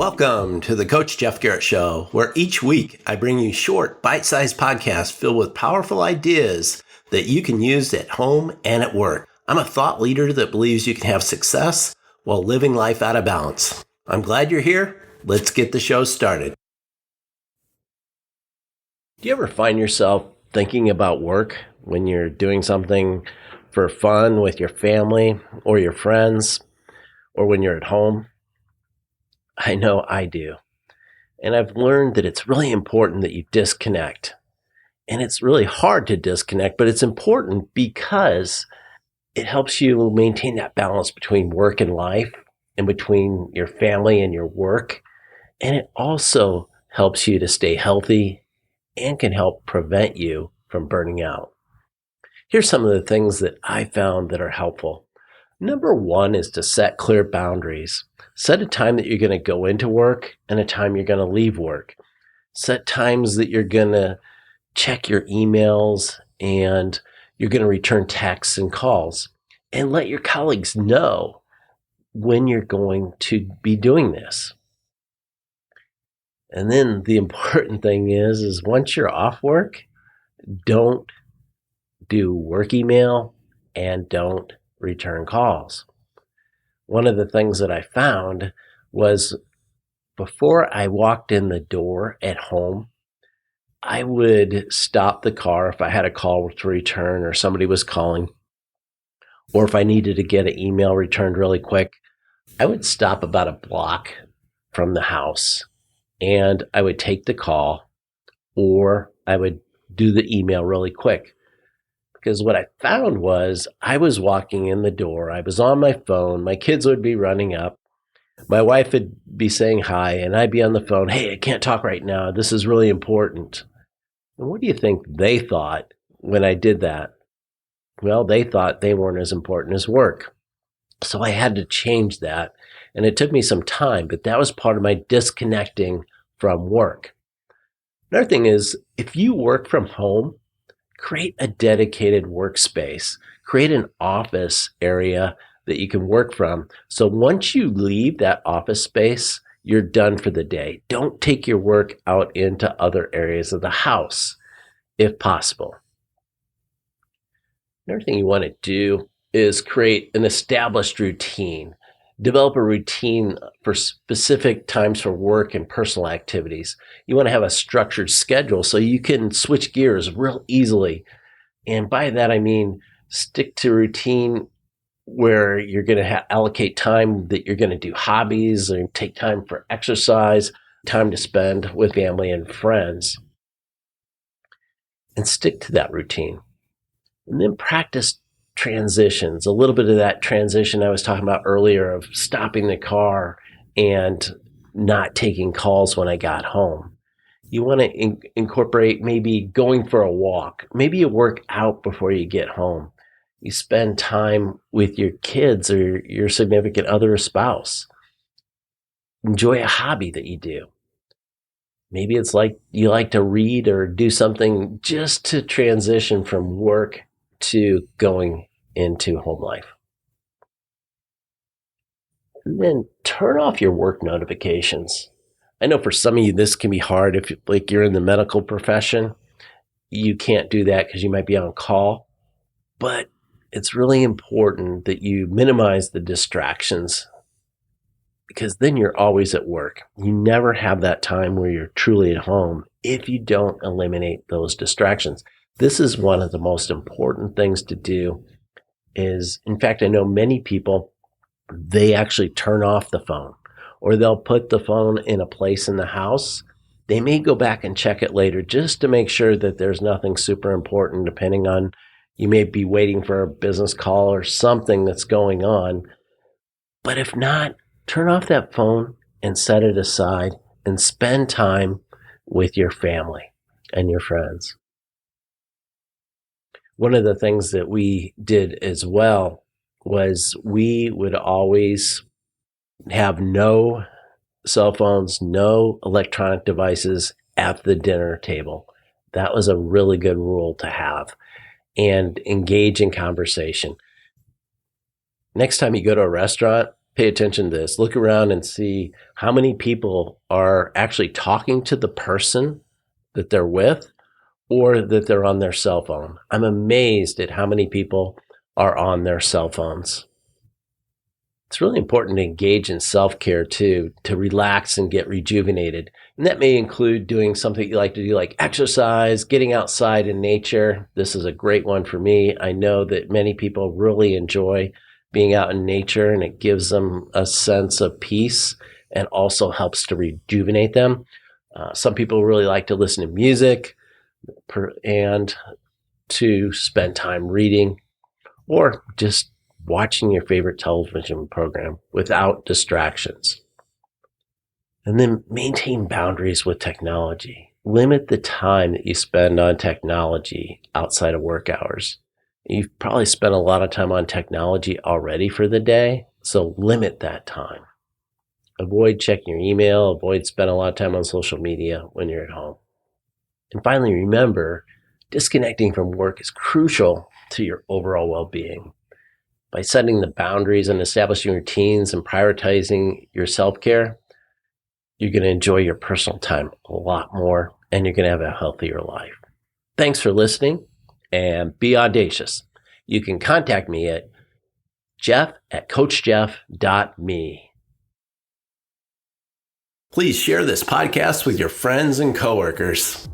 Welcome to the Coach Jeff Garrett Show, where each week I bring you short, bite-sized podcasts filled with powerful ideas that you can use at home and at work. I'm a thought leader that believes you can have success while living life out of balance. I'm glad you're here. Let's get the show started. Do you ever find yourself thinking about work when you're doing something for fun with your family or your friends, or when you're at home? I know I do. And I've learned that it's really important that you disconnect. And it's really hard to disconnect, but it's important because it helps you maintain that balance between work and life and between your family and your work. And it also helps you to stay healthy and can help prevent you from burning out. Here's some of the things that I found that are helpful. Number one is to set clear boundaries. Set a time that you're going to go into work and a time you're going to leave work. Set times that you're going to check your emails and you're going to return texts and calls. And let your colleagues know when you're going to be doing this. And then the important thing is once you're off work, don't do work email and don't return calls. One of the things that I found was before I walked in the door at home, I would stop the car if I had a call to return or somebody was calling, or if I needed to get an email returned really quick. I would stop about a block from the house and I would take the call, or I would do the email really quick. Because what I found was I was walking in the door, I was on my phone, my kids would be running up, my wife would be saying hi, and I'd be on the phone, hey, I can't talk right now, this is really important. And what do you think they thought when I did that? Well, they thought they weren't as important as work. So I had to change that, and it took me some time, but that was part of my disconnecting from work. Another thing is, if you work from home, create a dedicated workspace. Create an office area that you can work from. So once you leave that office space, you're done for the day. Don't take your work out into other areas of the house, if possible. Another thing you want to do is create an established routine. Develop a routine for specific times for work and personal activities. You want to have a structured schedule so you can switch gears real easily. And by that, I mean stick to routine where you're going to allocate time that you're going to do hobbies or take time for exercise, time to spend with family and friends. And stick to that routine. And then practice transitions, a little bit of that transition I was talking about earlier of stopping the car and not taking calls when I got home. You want to incorporate maybe going for a walk. Maybe you work out before you get home. You spend time with your kids or your significant other or spouse. Enjoy a hobby that you do. Maybe it's like you like to read or do something just to transition from work to going into home life. And then turn off your work notifications. I know for some of you this can be hard if you're in the medical profession. You can't do that because you might be on call. But it's really important that you minimize the distractions, because then you're always at work. You never have that time where you're truly at home if you don't eliminate those distractions. This is one of the most important things to do is, in fact, I know many people, they actually turn off the phone or they'll put the phone in a place in the house. They may go back and check it later just to make sure that there's nothing super important, depending on, you may be waiting for a business call or something that's going on. But if not, turn off that phone and set it aside and spend time with your family and your friends. One of the things that we did as well was we would always have no cell phones, no electronic devices at the dinner table. That was a really good rule to have, and engage in conversation. Next time you go to a restaurant, pay attention to this. Look around and see how many people are actually talking to the person that they're with or that they're on their cell phone. I'm amazed at how many people are on their cell phones. It's really important to engage in self-care too, to relax and get rejuvenated. And that may include doing something you like to do, like exercise, getting outside in nature. This is a great one for me. I know that many people really enjoy being out in nature, and it gives them a sense of peace and also helps to rejuvenate them. Some people really like to listen to music and to spend time reading or just watching your favorite television program without distractions. And then maintain boundaries with technology. Limit the time that you spend on technology outside of work hours. You've probably spent a lot of time on technology already for the day, so limit that time. Avoid checking your email, avoid spending a lot of time on social media when you're at home. And finally, remember, disconnecting from work is crucial to your overall well-being. By setting the boundaries and establishing routines and prioritizing your self-care, you're going to enjoy your personal time a lot more, and you're going to have a healthier life. Thanks for listening, and be audacious. You can contact me at jeff@coachjeff.me. Please share this podcast with your friends and coworkers.